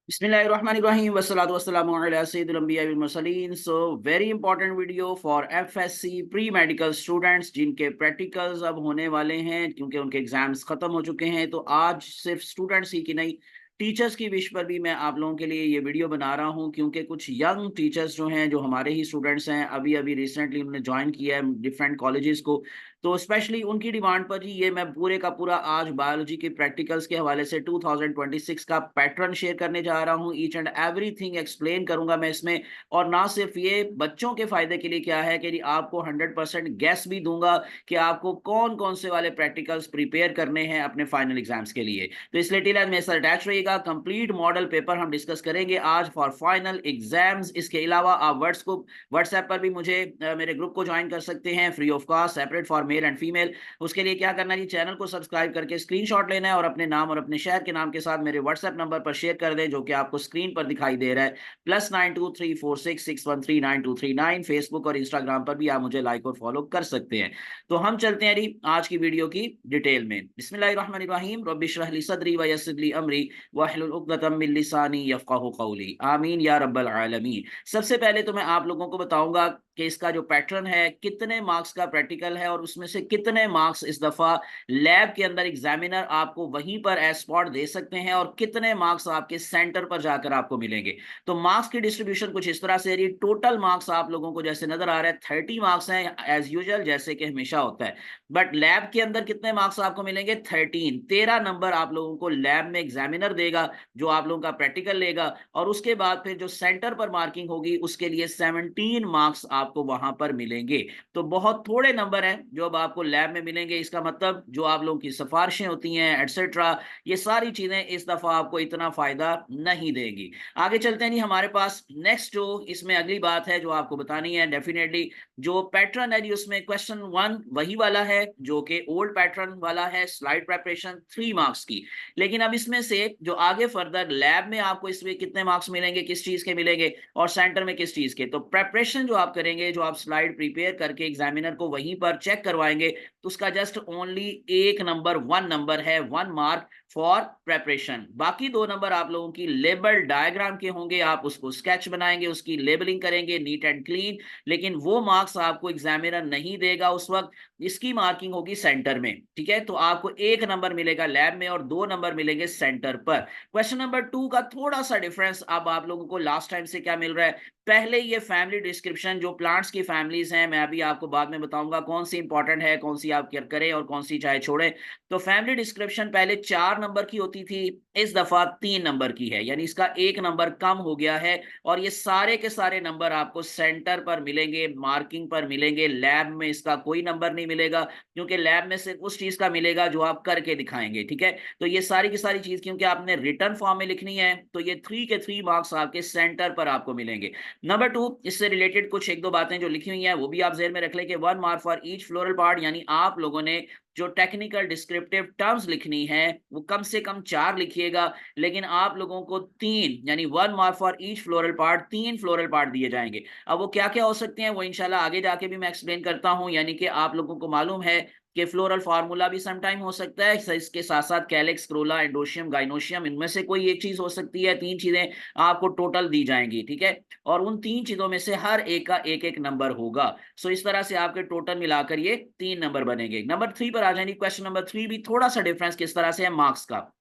Bismillahirrahmanirrahim. Wassalatu wassalamu ala sayyidil anbiya wal mursalin. So very important video for FSC pre medical students जिनके practicals अब होने वाले हैं क्योंकि उनके एग्जाम्स खत्म हो चुके हैं। तो आज सिर्फ स्टूडेंट्स ही की नहीं, टीचर्स की विश पर भी मैं आप लोगों के लिए ये वीडियो बना रहा हूँ क्योंकि कुछ यंग टीचर्स जो हैं, जो हमारे ही स्टूडेंट्स हैं, अभी अभी रिसेंटली उन्होंने ज्वाइन किया है डिफरेंट कॉलेजेस को। तो स्पेशली उनकी डिमांड पर ही ये मैं पूरे का पूरा आज बायोलॉजी के प्रैक्टिकल्स के हवाले से 2026 का पैटर्न शेयर करने जा रहा हूँ। ईच एंड एवरीथिंग एक्सप्लेन करूंगा मैं इसमें। और ना सिर्फ ये, बच्चों के फायदे के लिए क्या है कि आपको 100% गैस भी दूंगा कि आपको कौन कौन से वाले प्रैक्टिकल्स प्रिपेयर करने हैं अपने फाइनल एग्जाम्स के लिए। तो इसलिए टील मेरे साथ अटैच रहिएगा। कंप्लीट मॉडल पेपर हम डिस्कस करेंगे आज फॉर फाइनल एग्जाम्स। इसके अलावा आप व्हाट्सएप पर भी मुझे मेरे ग्रुप को ज्वाइन कर सकते हैं free of cost, separate for male and female. उसके लिए क्या करना है, चैनल को सब्सक्राइब करके स्क्रीनशॉट लेना है और अपने नाम और अपने शहर के नाम के साथ मेरे व्हाट्सएप नंबर पर शेयर कर दें, जो कि आपको स्क्रीन पर दिखाई दे रहा है, +923466139239। फेसबुक और इंस्टाग्राम पर भी आप मुझे लाइक और फॉलो कर सकते हैं। तो हम चलते हैं जी आज की वीडियो की डिटेल में। बिस्मिल्लाहिर्रहमानिर्रहीम। रब्बि इश्रह ली सदरी व यस्सिर ली अमरी वहलुल उक़दतम मिन लिसानी यफ़क़हू क़ौली। आमीन या रब्बल आलमीन। सबसे पहले तो मैं आप लोगों को बताऊंगा कि इसका जो पैटर्न है, कितने मार्क्स का प्रैक्टिकल है और उसमें से कितने मार्क्स इस दफा लैब के अंदर एग्जामिनर आपको वहीं पर एज स्पॉट दे सकते हैं और कितने मार्क्स आपके सेंटर पर जाकर आपको मिलेंगे। तो मार्क्स की डिस्ट्रीब्यूशन कुछ इस तरह से है। टोटल मार्क्स आप लोगों को जैसे नजर आ रहा है 30 मार्क्स हैं एज यूजुअल, जैसे कि हमेशा होता है। बट लैब के अंदर कितने मार्क्स आपको मिलेंगे? 13 नंबर आप लोगों को लैब में एग्जामिनर देगा, जो आप लोगों का प्रैक्टिकल लेगा। और उसके बाद फिर जो सेंटर पर मार्किंग होगी उसके लिए 17 मार्क्स आपको वहां पर मिलेंगे। तो बहुत थोड़े नंबर हैं जो अब आपको लैब में मिलेंगे। इसका मतलब जो आप लोगों की सिफारिशें होती हैं एटसेट्रा, ये सारी चीजें इस दफा आपको इतना फायदा नहीं देगी। आगे चलते हैं जी हमारे पास नेक्स्ट जो इसमें अगली बात है जो आपको बतानी है। डेफिनेटली जो पैटर्न है जी, उसमें क्वेश्चन 1 वही वाला है जो कि ओल्ड पैटर्न वाला है, स्लाइड प्रेपरेशन 3 मार्क्स की। लेकिन अब इसमें से जो आगे फर्दर लैब में आपको इसमें कितने मार्क्स मिलेंगे, किस चीज के मिलेंगे, और सेंटर में किस चीज के। तो प्रेपरेशन जो आप करेंगे, जो आप स्लाइड प्रिपेयर करके एग्जामिनर को वहीं पर चेक करवाएंगे, तो उसका जस्ट ओनली एक नंबर, 1 नंबर है, 1 मार्क फॉर प्रेपरेशन। बाकी 2 नंबर आप लोगों की लेबल डायग्राम के होंगे, आप उसको स्केच बनाएंगे, उसकी लेबलिंग करेंगे नीट एंड क्लीन। लेकिन वो मार्क्स आपको एग्जामिनर नहीं देगा उस वक्त, इसकी मार्किंग होगी सेंटर में। ठीक है, तो आपको 1 नंबर मिलेगा लैब में और 2 नंबर मिलेंगे सेंटर पर। क्वेश्चन नंबर 2 का थोड़ा सा डिफरेंस अब आप लोगों को लास्ट टाइम से क्या मिल रहा है। पहले ये फैमिली डिस्क्रिप्शन, जो प्लांट्स की फैमिलीज हैं, मैं अभी आपको बाद में बताऊंगा कौन सी इंपॉर्टेंट है, कौन सी आप केयर करें और कौन सी चाहे छोड़ें। तो फैमिली डिस्क्रिप्शन पहले 4 नंबर की होती थी, इस दफा 3 नंबर की है, यानी इसका 1 नंबर कम हो गया है। और ये सारे के सारे नंबर आपको सेंटर पर मिलेंगे, मार्किंग पर मिलेंगे। लैब में इसका कोई नंबर नहीं मिलेगा, क्योंकि लैब में सिर्फ उस चीज का मिलेगा जो आप करके दिखाएंगे। ठीक है, तो ये सारी की सारी चीज क्योंकि आपने रिटर्न फॉर्म में लिखनी है, तो ये 3 के 3 मार्क्स आपके सेंटर पर आपको मिलेंगे। नंबर 2, इससे रिलेटेड कुछ एक दो बातें जो लिखी हुई हैं वो भी आप जेर में रख लें कि 1 mark for each floral part, यानी आप लोगों ने जो टेक्निकल डिस्क्रिप्टिव टर्म्स लिखनी है वो कम से कम 4 लिखिएगा। लेकिन आप लोगों को 3, यानी 1 mark for each floral part, 3 floral part दिए जाएंगे। अब वो क्या क्या हो सकते हैं वो इंशाल्लाह आगे जाके भी मैं एक्सप्लेन करता हूं। यानी कि आप लोगों को मालूम है कि फ्लोरल फार्मूला भी सम टाइम हो सकता है, इसके साथ साथ कैलेक्स, क्रोला, एंडोशियम, गाइनोशियम, इनमें से कोई एक चीज हो सकती है। 3 चीजें आपको टोटल दी जाएंगी। ठीक है, और उन 3 चीजों में से हर एक का एक एक नंबर होगा। सो इस तरह से आपके टोटल मिलाकर ये 3 नंबर बनेंगे। नंबर 3 पर आ जाएंगे। क्वेश्चन नंबर 3 भी थोड़ा सा डिफरेंस किस तरह से है मार्क्स का।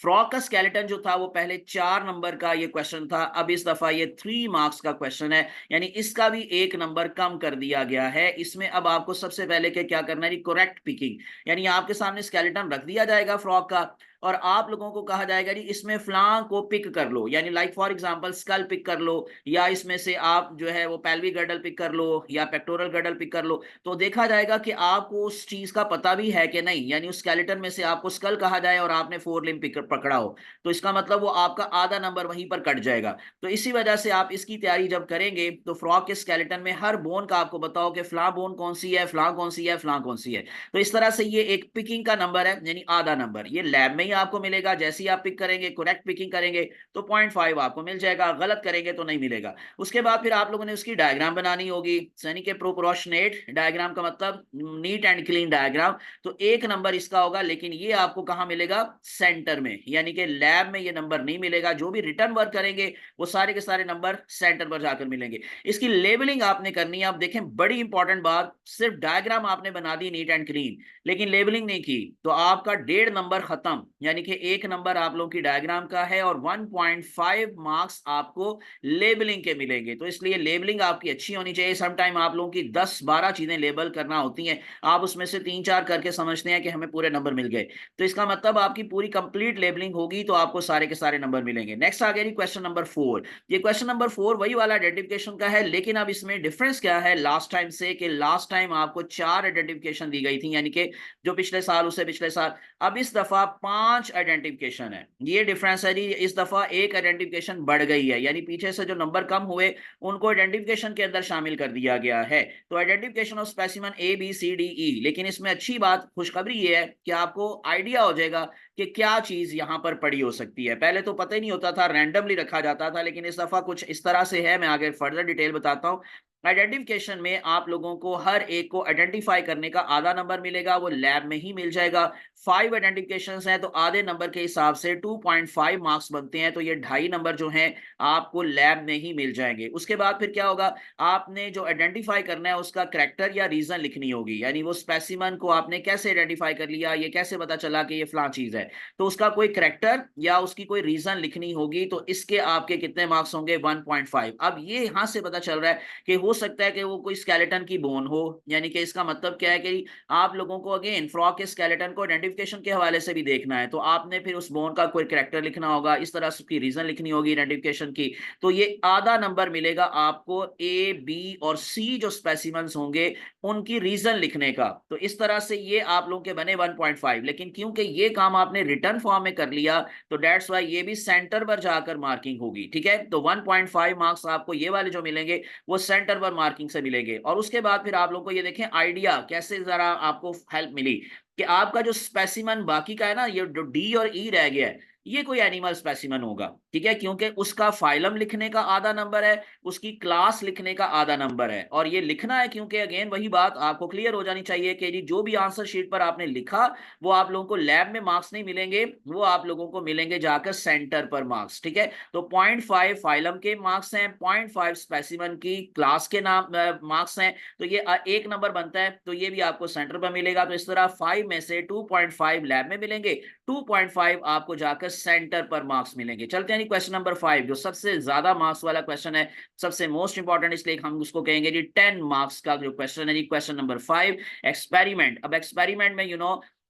फ्रॉग का स्केलेटन जो था वो पहले 4 नंबर का ये क्वेश्चन था, अब इस दफा ये 3 मार्क्स का क्वेश्चन है, यानी इसका भी 1 नंबर कम कर दिया गया है। इसमें अब आपको सबसे पहले क्या करना है, करेक्ट पिकिंग। यानी आपके सामने स्केलेटन रख दिया जाएगा फ्रॉग का और आप लोगों को कहा जाएगा जी इसमें फ्लां को पिक कर लो, यानी like for example skull pick कर लो, या इसमें से आप जो है वो पेल्विक गर्डल पिक कर लो या पेक्टोरल गर्डल पिक कर लो। तो देखा जाएगा कि आपको उस चीज का पता भी है कि नहीं, यानी उस स्केलेटन में से आपको स्कल कहा जाए और आपने 4 लिम्ब पिक पकड़ा हो, तो इसका मतलब वो आपका आधा नंबर वहीं पर कट जाएगा। तो इसी वजह से आप इसकी तैयारी जब करेंगे तो फ्रॉग के स्केलेटन में हर बोन का आपको बताओ कि फ्लां बोन कौन सी है, फ्लां कौन सी है, फ्लां कौन सी है। तो इस तरह से ये एक पिकिंग का नंबर है, यानी आधा नंबर। ये लैब में ही आपको मिलेगा। जैसे ही आप पिक करेंगे, करेक्ट पिकिंग करेंगे तो 0.5 आपको मिल जाएगा, गलत करेंगे तो नहीं मिलेगा। उसके बाद फिर आप लोगों ने उसकी डायग्राम बनानी होगी, यानी कि प्रोपोर्शनेट डायग्राम का मतलब नीट एंड क्लीन डायग्राम। तो 1 नंबर इसका होगा, लेकिन ये आपको कहां मिलेगा? सेंटर में, यानी कि लैब में ये नंबर नहीं मिलेगा। जो भी रिटर्न वर्क करेंगे वो सारे के सारे नंबर सेंटर पर जाकर मिलेंगे। इसकी लेबलिंग आपने करनी है। आप देखें, बड़ी इंपॉर्टेंट बात, सिर्फ डायग्राम आपने बना दी नीट एंड क्लीन, लेकिन लेबलिंग नहीं की तो आपका 1.5 नंबर खत्म, यानी कि 1 नंबर आप लोगों की डायग्राम का है और 1.5 मार्क्स आपको लेबलिंग के मिलेंगे। तो इसलिए लेबलिंग आपकी अच्छी होनी चाहिए। समटाइम आप लोगों की 10-12 चीजें लेबल करना होती हैं, आप उसमें से 3-4 करके समझते हैं कि हमें पूरे नंबर मिल गए, तो इसका मतलब आपकी पूरी कंप्लीट लेबलिंग होगी तो आपको सारे के सारे नंबर मिलेंगे। नेक्स्ट आ गया क्वेश्चन नंबर 4। ये क्वेश्चन नंबर 4 वही वाला आइडेंटिफिकेशन का है, लेकिन अब इसमें डिफरेंस क्या है लास्ट टाइम से, कि लास्ट टाइम आपको 4 आइडेंटिफिकेशन दी गई थी, यानी कि जो पिछले साल उससे पिछले साल। अब इस दफा 5 आइडेंटिफिकेशन है। ये डिफरेंस है जी, इस दफा एक आइडेंटिफिकेशन बढ़ गई है, यानी पीछे से जो नंबर कम हुए उनको आइडेंटिफिकेशन के अंदर शामिल कर दिया गया है। तो आइडेंटिफिकेशन ऑफ स्पेसिमेन ABCDE। लेकिन इसमें अच्छी बात, खुशखबरी ये है कि आपको आइडिया हो जाएगा कि क्या चीज यहां पर पड़ी हो सकती है। पहले तो पता ही नहीं होता था, रैंडमली रखा जाता था, लेकिन इस दफा कुछ इस तरह से है। मैं आगे फर्दर डिटेल बताता हूं। आइडेंटिफिकेशन में आप लोगों को हर एक को आइडेंटिफाई करने का आधा नंबर मिलेगा, वो लैब में ही मिल जाएगा। 5 आइडेंटिफिकेशन हैं तो आधे नंबर के हिसाब से 2.5 मार्क्स बनते हैं, तो ये 2.5 नंबर जो हैं आपको लैब में ही मिल जाएंगे। उसके बाद फिर क्या होगा, आपने जो आइडेंटिफाई करना है उसका करेक्टर या रीजन लिखनी होगी, यानी वो स्पेसिमन को आपने कैसे आइडेंटिफाई कर लिया, ये कैसे पता चला कि ये फलां चीज है, तो उसका कोई करेक्टर या उसकी कोई रीजन लिखनी होगी। तो इसके आपके कितने मार्क्स होंगे? 1.5। अब ये यहां से पता चल रहा है कि हो सकता है कि वो कोई स्केलेटन की बोन हो, यानी कि इसका मतलब क्या है कि आप लोगों को अगेन फ्रॉग के स्केलेटन को आइडेंटिफिकेशन के हवाले से भी देखना है, तो आपने फिर उस बोन का कोई कैरेक्टर लिखना होगा, इस तरह से उसकी रीजन लिखनी होगी आइडेंटिफिकेशन की। तो ये आधा नंबर मिलेगा आपको A, B और C जो स्पेसिमेंस होंगे उनकी रीजन लिखने का। तो इस तरह से ये आप लोगों के बने 1.5, लेकिन क्योंकि ये काम आपने रिटर्न फॉर्म में कर लिया तो डेट्स वाई ये भी सेंटर पर जाकर मार्किंग होगी। ठीक है, तो 1.5 मार्क्स आपको ये वाले जो मिलेंगे वो सेंटर पर मार्किंग से मिलेंगे। और उसके बाद फिर आप लोगों को ये देखें आइडिया कैसे जरा आपको हेल्प मिली कि आपका जो स्पेसिमन बाकी का है ना, ये जो D और E रह गया है, ये कोई एनिमल स्पेसिमन होगा। ठीक है, क्योंकि उसका फाइलम लिखने का आधा नंबर है, उसकी क्लास लिखने का आधा नंबर है। और ये लिखना है क्योंकि अगेन वही बात आपको क्लियर हो जानी चाहिए कि जो भी आंसर शीट पर आपने लिखा वो आप लोगों को लैब में मार्क्स नहीं मिलेंगे, वो आप लोगों को मिलेंगे जाकर सेंटर पर मार्क्स। ठीक है, तो 0.5 फाइलम के मार्क्स हैं, 0.5 स्पेसिमन की क्लास के नाम मार्क्स हैं, तो ये 1 नंबर बनता है, तो ये भी आपको सेंटर पर मिलेगा। तो इस तरह 5 में से 2.5 लैब में मिलेंगे, 2.5 आपको जाकर सेंटर पर मार्क्स मिलेंगे। चलते हैं क्वेश्चन नंबर 5, जो सबसे ज्यादा मार्क्स वाला क्वेश्चन है, सबसे मोस्ट इंपॉर्टेंट, इसलिए हम उसको कहेंगे जी 10 मार्क्स का जो क्वेश्चन है जी, क्वेश्चन नंबर 5, एक्सपेरिमेंट। अब एक्सपेरिमेंट में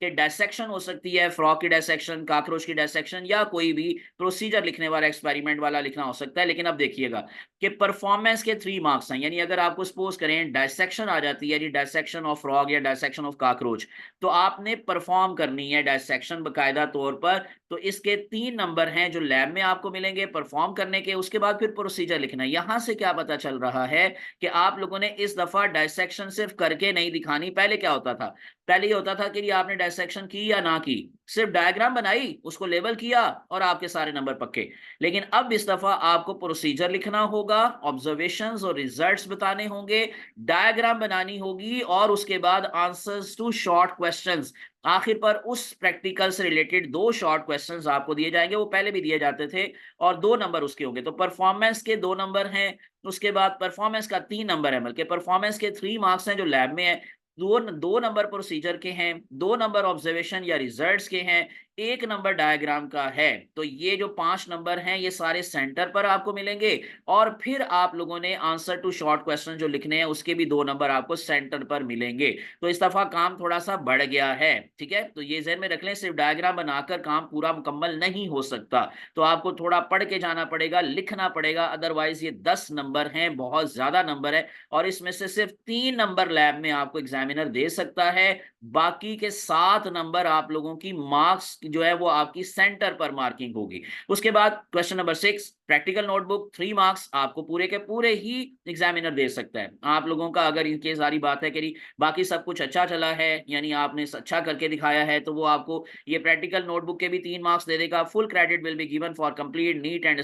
कि डायसेक्शन हो सकती है, फ्रॉग की डायसेक्शन, काकरोच की डायसेक्शन, या कोई भी प्रोसीजर लिखने वाला एक्सपेरिमेंट वाला लिखना हो सकता है। लेकिन अब देखिएगा कि परफॉर्मेंस के 3 मार्क्स हैं, यानी अगर आपको सपोज करें डायसेक्शन आ जाती है, डायसेक्शन ऑफ फ्रॉग या डायसेक्शन ऑफ काकरोच, तो आपने परफॉर्म करनी है डायसेक्शन बाकायदा तौर पर। तो इसके 3 नंबर हैं जो लैब में आपको मिलेंगे परफॉर्म करने के। उसके बाद फिर प्रोसीजर लिखना है। यहां से क्या पता चल रहा है कि आप लोगों ने इस दफा डायसेक्शन सिर्फ करके नहीं दिखानी। पहले क्या होता था, पहले ये होता था कि आपने डायसेक्शन की या ना की, सिर्फ डायग्राम बनाई, उसको लेबल किया और आपके सारे नंबर पक्के। लेकिन अब इस दफा आपको प्रोसीजर लिखना होगा, ऑब्जर्वेशंस और रिजल्ट्स बताने होंगे, डायग्राम बनानी होगी, और उसके बाद आंसर्स टू शॉर्ट क्वेश्चंस। आखिर पर उस प्रैक्टिकल से रिलेटेड 2 शॉर्ट क्वेश्चंस आपको दिए जाएंगे, वो पहले भी दिए जाते थे, और 2 नंबर उसके होंगे। तो परफॉर्मेंस के 2 नंबर हैं, उसके बाद परफॉर्मेंस का 3 नंबर है, बल्कि परफॉर्मेंस के 3 मार्क्स हैं जो लैब में है, दो नंबर प्रोसीजर के हैं, 2 नंबर ऑब्जर्वेशन या रिजल्ट्स के हैं, 1 नंबर डायग्राम का है। तो ये जो 5 नंबर हैं ये सारे सेंटर पर आपको मिलेंगे, और फिर आप लोगों ने आंसर टू शॉर्ट क्वेश्चन जो लिखने हैं उसके भी 2 नंबर आपको सेंटर पर मिलेंगे। तो इस दफा काम थोड़ा सा बढ़ गया है। ठीक है, तो ये ज़हन में रख लें, सिर्फ डायग्राम बनाकर काम पूरा मुकम्मल नहीं हो सकता, तो आपको थोड़ा पढ़ के जाना पड़ेगा, लिखना पड़ेगा, अदरवाइज ये 10 नंबर हैं, बहुत ज्यादा नंबर है, और इसमें से सिर्फ 3 नंबर लैब में आपको एग्जामिनर दे सकता है। बाकी के 7 नंबर आप लोगों की मार्क्स जो है वो आपकी सेंटर पर मार्किंग होगी। उसके बाद question number 6, practical notebook 3 marks आपको पूरे के पूरे ही एग्जामिनर दे सकता है। आप लोगों का अगर इनके सारी बात है कि बाकी सब कुछ अच्छा चला है, यानी आपने अच्छा करके दिखाया है, तो वो आपको ये प्रैक्टिकल नोटबुक के भी 3 मार्क्स दे देगा। Full credit will be given for complete neat and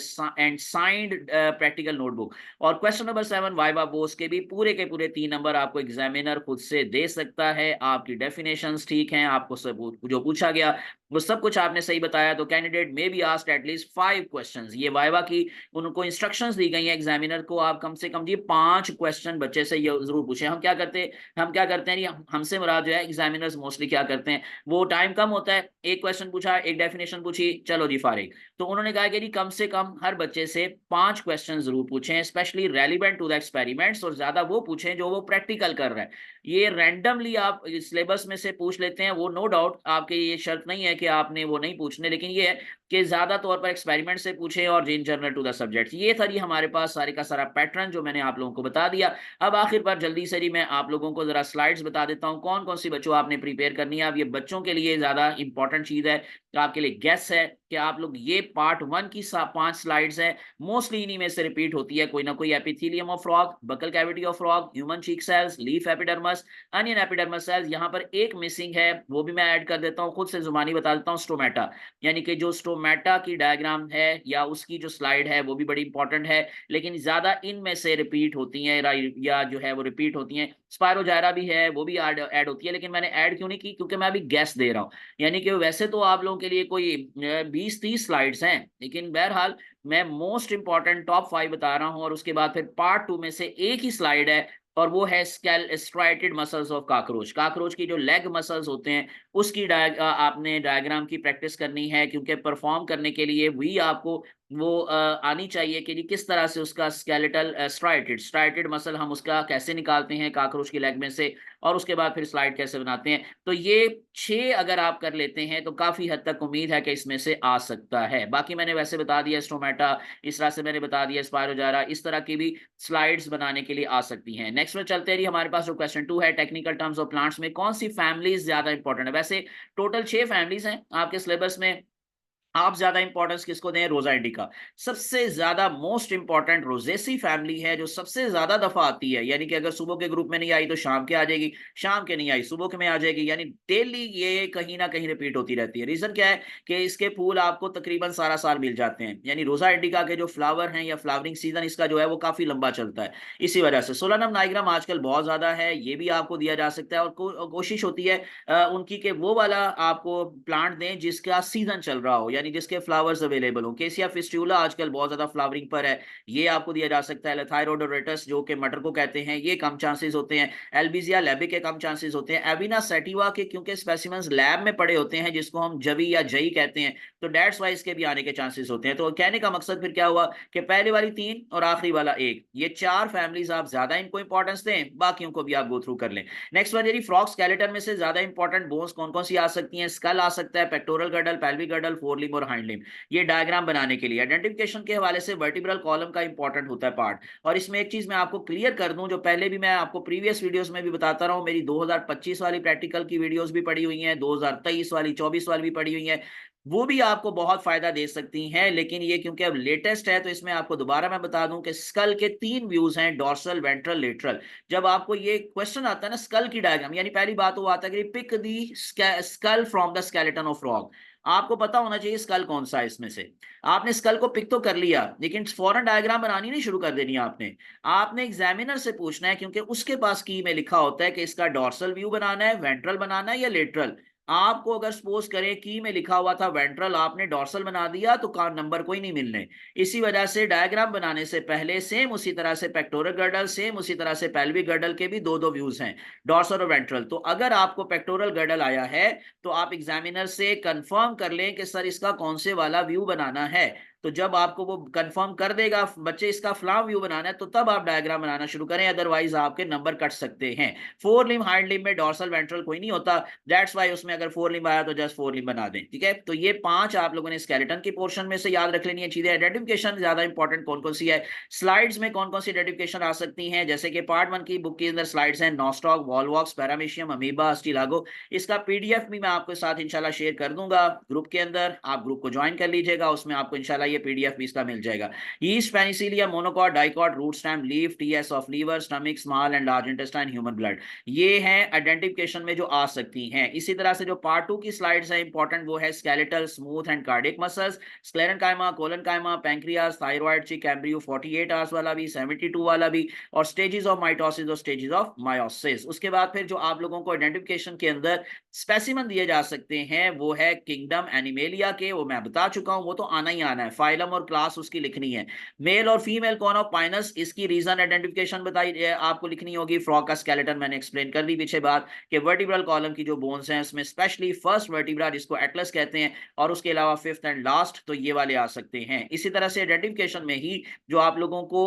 signed practical notebook. और क्वेश्चन नंबर 7 वाइवा बोस के भी पूरे 3 नंबर आपको एग्जामिनर खुद से दे सकता है। आपकी डेफिनेशंस ठीक हैं, आपको सब जो पूछा गया वो सब कुछ आपने सही बताया, तो candidate may be asked at least 5 questions. ये वाइवा की उनको इंस्ट्रक्शंस दी गई हैं एग्जामिनर को, आप कम से कम जी 5 क्वेश्चन बच्चे से ये जरूर पूछें। हम क्या करते हैं जी, हमसे मुराद जो है एग्जामिनर्स मोस्टली क्या करते हैं, वो टाइम कम होता है, एक क्वेश्चन पूछा, एक डेफिनेशन पूछी, चलो जी फारिग। तो उन्होंने कहा कि जी कम से कम हर बच्चे से 5 क्वेश्चन जरूर पूछें, specially relevant to the experiments, और ज्यादा वो पूछें जो वो प्रैक्टिकल कर रहा है। ये रैंडमली आप सिलेबस में से पूछ लेते हैं, वो नो डाउट आपके ये शर्त नहीं है कि आपने वो नहीं पूछने, लेकिन ये है कि ज्यादा तौर पर एक्सपेरिमेंट से पूछे और in general to the subject. ये था जी हमारे पास सारे का सारा पैटर्न जो मैंने आप लोगों को बता दिया। अब आखिर पर जल्दी से ही मैं आप लोगों को जरा स्लाइड्स बता देता हूँ कौन कौन सी बच्चों आपने प्रिपेयर करनी है। अब ये बच्चों के लिए ज्यादा इंपॉर्टेंट चीज है, आपके लिए गेस है कि आप लोग ये पार्ट 1 की 5 स्लाइड्स है, मोस्टली इन्हीं में से रिपीट होती है कोई ना कोई। Epithelium of frog, buccal cavity of frog, human cheek cells, leaf epidermis, onion epidermis cells. यहाँ पर एक मिसिंग है, वो भी मैं ऐड कर देता हूँ, खुद से जुबानी बता देता हूँ, स्टोमेटा। यानी कि जो स्टोमेटा की डायग्राम है या उसकी जो स्लाइड है वो भी बड़ी इंपॉर्टेंट है, लेकिन ज्यादा इनमें से रिपीट होती हैं या जो है वो रिपीट होती हैं। स्पायरोजायरा भी है, वो भी ऐड होती है, लेकिन मैंने ऐड क्यों नहीं की, क्योंकि मैं अभी गैस दे रहा हूँ। यानी कि वैसे तो आप लोगों के लिए कोई 20-30 स्लाइड्स हैं, लेकिन बहरहाल मैं मोस्ट इंपॉर्टेंट टॉप 5 बता रहा हूं, और उसके बाद फिर पार्ट 2 में से एक ही स्लाइड है, और वो है striated muscles of cockroach. Cockroach की जो लेग मसल्स होते हैं उसकी आपने डायग्राम की प्रैक्टिस करनी है, क्योंकि परफॉर्म करने के लिए भी आपको वो आनी चाहिए कि किस तरह से उसका स्केलेटल स्ट्राइटेड मसल हम उसका कैसे निकालते हैं काकरोच की लेग में से, और उसके बाद फिर स्लाइड कैसे बनाते हैं। तो ये 6 अगर आप कर लेते हैं तो काफी हद तक उम्मीद है कि इसमें से आ सकता है। बाकी मैंने वैसे बता दिया स्टोमेटा, इस तरह से मैंने बता दिया स्पायरोजारा, इस तरह की भी स्लाइड्स बनाने के लिए आ सकती हैं। नेक्स्ट में चलते हैं, हमारे पास जो क्वेश्चन 2 है, टेक्निकल टर्म्स ऑफ प्लांट्स में कौन सी फैमिलीज ज्यादा इंपॉर्टेंट है। वैसे टोटल 6 फैमिलीज हैं आपके सिलेबस में, आप ज्यादा इंपॉर्टेंस किसको दें, रोजा इंडिका। सबसे ज्यादा मोस्ट इंपॉर्टेंट रोजेसी फैमिली है, जो सबसे ज्यादा दफा आती है, यानी कि अगर सुबह के ग्रुप में नहीं आई तो शाम के आ जाएगी, शाम के नहीं आई सुबह के में आ जाएगी, यानी डेली ये कहीं ना कहीं रिपीट होती रहती है। रीजन क्या है कि इसके फूल आपको तकरीबन सारा साल मिल जाते हैं, यानी रोजा इंडिका के जो फ्लावर हैं या फ्लावरिंग सीजन इसका जो है वो काफी लंबा चलता है। इसी वजह से सोलानम नाइग्राम आजकल बहुत ज्यादा है, ये भी आपको दिया जा सकता है, और कोशिश होती है उनकी के वो वाला आपको प्लांट दें जिसका सीजन चल रहा हो, यानी जिसके फ्लावर्स अवेलेबल हो। केसिया फिस्ट्यूला आजकल बहुत ज्यादा फ्लावरिंग पर है, ये आपको दिया जा सकता है। लेथाइरोडोरेटस जो कि मटर को कहते हैं, ये कम चांसेस होते हैं। एल्बिजिया लेबी के कम चांसेस होते हैं। एविना सेटिवा के क्योंकि स्पेसिमेंस लैब में पड़े होते हैं, जिसको हम जवी या जई कहते हैं, तो डेट्स वाइज के भी आने के चांसेस होते हैं। तो कहने का मकसद फिर क्या हुआ कि पहले वाली 3 और आखिरी वाला 1, ये 4 फैमिलीज आप ज्यादा इनको इंपॉर्टेंस दें, बाकियों को भी आप गो थ्रू कर लें। नेक्स्ट वन, यदि फ्रॉग स्केलेटन में से ज्यादा इंपॉर्टेंट बोन्स कौन कौन सी आ सकती हैं। स्कल आ सकता है, पेक्टोरल गर्डल, पेल्विक गर्डल, फोरलिम और हाइंड लिम। ये डायग्राम बनाने के लिए आइडेंटिफिकेशन के हवाले से वर्टिब्रल कॉलम का इंपॉर्टेंट होता है पार्ट। और इसमें एक चीज मैं आपको क्लियर कर दूं, जो पहले भी मैं आपको प्रीवियस वीडियोस में भी बताता रहा हूं, मेरी 2025 वाली प्रैक्टिकल की वीडियोस भी पड़ी हुई हैं, 2023 वाली, 24 वाली भी पड़ी हुई हैं, वो भी आपको बहुत फायदा दे सकती हैं। लेकिन ये क्योंकि अब लेटेस्ट है, तो इसमें आपको दोबारा मैं बता दूं कि स्कल के 3 व्यूज हैं, डॉर्सल, वेंट्रल, लेटरल। जब आपको ये क्वेश्चन आता है ना स्कल की डायग्राम, यानी पहली बात वो आता है कि pick the skull from the skeleton of frog. आपको पता होना चाहिए स्कल कौन सा है इसमें से। आपने स्कल को पिक तो कर लिया, लेकिन फौरन डायग्राम बनानी नहीं शुरू कर देनी है आपने। आपने एग्जामिनर से पूछना है, क्योंकि उसके पास की में लिखा होता है कि इसका डॉर्सल व्यू बनाना है, वेंट्रल बनाना है या लेटरल। आपको अगर सपोज करें की में लिखा हुआ था वेंट्रल, आपने डॉर्सल बना दिया, तो का नंबर कोई नहीं मिलने। इसी वजह से डायग्राम बनाने से पहले सेम उसी तरह से पेक्टोरल गर्डल, सेम उसी तरह से पेल्विक गर्डल के भी 2-2 व्यूज हैं, डॉर्सल और वेंट्रल। तो अगर आपको पेक्टोरल गर्डल आया है, तो आप एग्जामिनर से कंफर्म कर लें कि सर इसका कौन से वाला व्यू बनाना है। तो जब आपको वो कंफर्म कर देगा बच्चे इसका फ्लाव व्यू बनाना है, तो तब आप डायग्राम बनाना शुरू करें, अदरवाइज आपके नंबर कट सकते हैं। फोर लिम, हाइंड लिम में डॉर्सल वेंट्रल कोई नहीं होता, दैट्स वाई उसमें अगर फोर लिम आया तो जस्ट फोर लिम बना दें, ठीक है। तो ये 5 आप लोगों ने स्केलेटन की पोर्शन में से याद रख लेनी है चीजें। आइडेंटिफिकेशन ज्यादा इंपॉर्टेंट कौन कौन सी है, स्लाइड्स में कौन कौन सी आइडेंटिफिकेशन आ सकती हैं, जैसे कि पार्ट 1 की बुक के अंदर स्लाइड्स हैं, nostoc, Volvox, paramecium, amoeba, Ustilago. इसका पीडीएफ भी मैं आपके साथ इंशाल्लाह शेयर कर दूंगा ग्रुप के अंदर, आप ग्रुप को ज्वाइन कर लीजिएगा, उसमें आपको इंशाल्लाह ये PDF भी इसका मिल जाएगा। Yeast, penicillium, monocot, dicot, root stem, leaf, TS of liver, stomach, small and large intestine, human blood, ये हैं आइडेंटिफिकेशन में जो आ सकती हैं। इसी तरह से जो पार्ट 2 की स्लाइड्स है इंपॉर्टेंट, वो है skeletal, smooth and cardiac muscles, sclerenchyma, collenchyma, pancreas, thyroid, chick, embryo, 48 hours वाला भी, 72 वाला भी, और स्टेजेस ऑफ माइटोसिस और स्टेजेस ऑफ मायोसिस। उसके बाद फिर जो आप लोगों को आइडेंटिफिकेशन के अंदर स्पेसिमन दिए जा सकते हैं वो है किंगडम एनिमेलिया के, वो मैं बता चुका हूं, वो तो आना ही आना है, फाइलम और क्लास उसकी लिखनी है। मेल और फीमेल कौन ऑफ पाइनस, इसकी रीजन आइडेंटिफिकेशन बताई आपको लिखनी होगी। फ्रॉग का स्केलेटन मैंने एक्सप्लेन कर दी पीछे बात कि वर्टिब्रल कॉलम की जो बोन्स हैं उसमें स्पेशली फर्स्ट वर्टिब्रा जिसको एटलस कहते हैं, और उसके अलावा फिफ्थ एंड लास्ट तो ये वाले आ सकते हैं। इसी तरह से आइडेंटिफिकेशन में ही जो आप लोगों को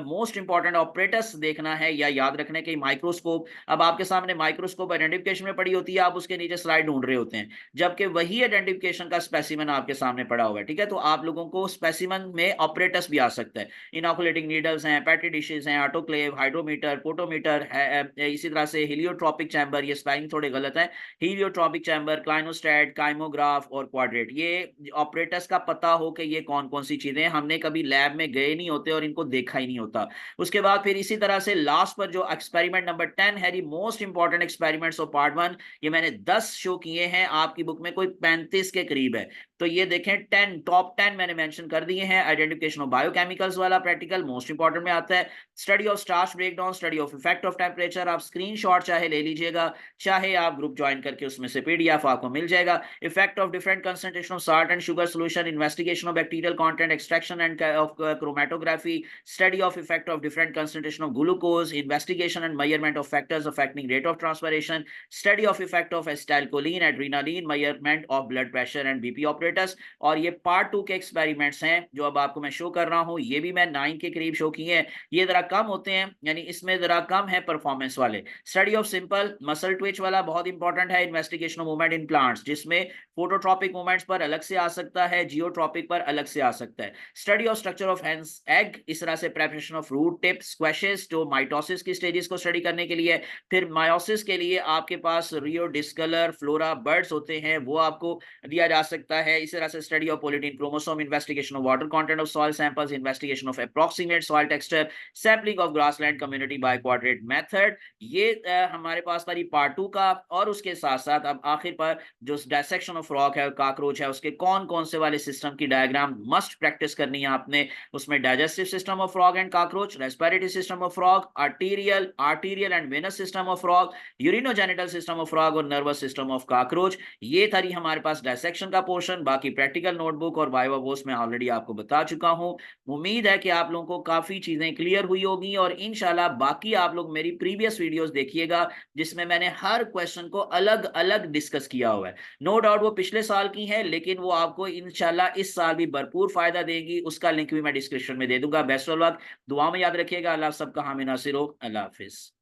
मोस्ट इंपॉर्टेंट ऑपरेटर्स देखना है या याद रखने के, माइक्रोस्कोप। अब आपके सामने माइक्रोस्कोप आइडेंटिफिकेशन में पड़ी होती है, आप उसके नीचे स्लाइड ढूंढ रहे होते हैं, जबकि वही आइडेंटिफिकेशन का स्पेसिमन आपके सामने पड़ा हुआ है। ठीक है, तो आप लोगों को स्पेसिमन में ऑपरेटर्स भी आ सकता है। इनोकुलेटिंग नीडल्स हैं, पैटी डिशेज हैं, ऑटोक्लेव, हाइड्रोमीटर, पोटोमीटर है, इसी तरह से हेलियोट्रॉपिक चैम्बर, ये स्पेलिंग थोड़े गलत है, हेलियोट्रॉपिक चैम्बर, क्लाइनोस्टैट, काइमोग्राफ और क्वाड्रेट, ये ऑपरेटर्स का पता हो कि ये कौन कौन सी चीजें, हमने कभी लैब में गए नहीं होते और इनको देखा ही नहीं होता। उसके बाद फिर इसी तरह से लास्ट पर जो एक्सपेरिमेंट नंबर 10 है, most important experiments of part 1, ये मैंने 10 शो किए हैं, आपकी बुक में कोई 35 के करीब है, तो ये देखें 10 टॉप 10 मैंने मेंशन कर दिए हैं। आइडेंटिफिकेशन ऑफ बायोकेमिकल्स वाला प्रैक्टिकल मोस्ट इंपॉर्टेंट में आता है। Study of starch breakdown, study of effect of temperature, आप स्क्रीनशॉट चाहे ले लीजिएगा, चाहे आप ग्रुप ज्वाइन करके उसमें से PDF आपको मिल जाएगा। Effect of different concentration of salt and sugar solution, investigation of bacterial content, extraction end of chromatography, study of effect of different concentration of glucose, investigation and measurement of factors affecting rate of transpiration, study of effect of acetylcholine, adrenaline, measurement of blood pressure and BP operators. और ये part 2 के experiments हैं जो अब आपको मैं show कर रहा हूं, ये भी मैं 9 के करीब शो किए हैं। ये जरा कम होते हैं, यानी इसमें जरा कम है परफॉर्मेंस वाले। Study of simple muscle Twitch वाला बहुत इंपॉर्टेंट है। Investigation of movement in plants, जिसमें फोटोट्रॉपिक मूवमेंट्स पर अलग से आ सकता है, जियोट्रॉपिक पर अलग से आ सकता है। Study of structure of hence egg, इस तरह से preparation of root tip squashes, जो माइटोसिस की स्टेजेस को स्टडी करने के लिए। फिर मायोसिस के लिए आपके पास रियो डिस्कलर फ्लोरा बर्ड्स होते हैं, वो आपको दिया जा सकता है। इस तरह से study of polytene chromosome, investigation of water content of soil samples, investigation of approximate soil texture, sampling of grassland community by quadrat method. ये हमारे पास था पार्ट 2 का। और उसके साथ साथ अब आखिर पर जो डायसेक्शन ऑफ फ्रॉग है और काकरोच है, उसके कौन कौन से वाले सिस्टम की डायग्राम मस्ट प्रैक्टिस करनी है आपने। उसमें digestive system of frog and cockroach, respiratory system of frog, arterial and venous system of frog, urinogenital system of frog और नर्वस सिस्टम ऑफ काकरोच। ये था हमारे पास डायसेक्शन का पोर्शन। बाकी प्रैक्टिकल नोटबुक और वाइवा वोस में ऑलरेडी आपको बता चुका हूं। उम्मीद है कि आप लोगों को काफी चीजें क्लियर हुई होगी, और इंशाल्लाह बाकी आप लोग मेरी प्रीवियस वीडियोस देखिएगा जिसमें मैंने हर क्वेश्चन को अलग अलग डिस्कस किया हुआ है। नो डाउट वो पिछले साल की है, लेकिन वो आपको इंशाल्लाह इस साल भी भरपूर फायदा देगी। उसका लिंक भी मैं डिस्क्रिप्शन में दे दूंगा। बेस्ट ऑफ लक, दुआ में याद रखिएगा। अल्लाह सबका हामी नासिर हो। अल्लाह हाफिज।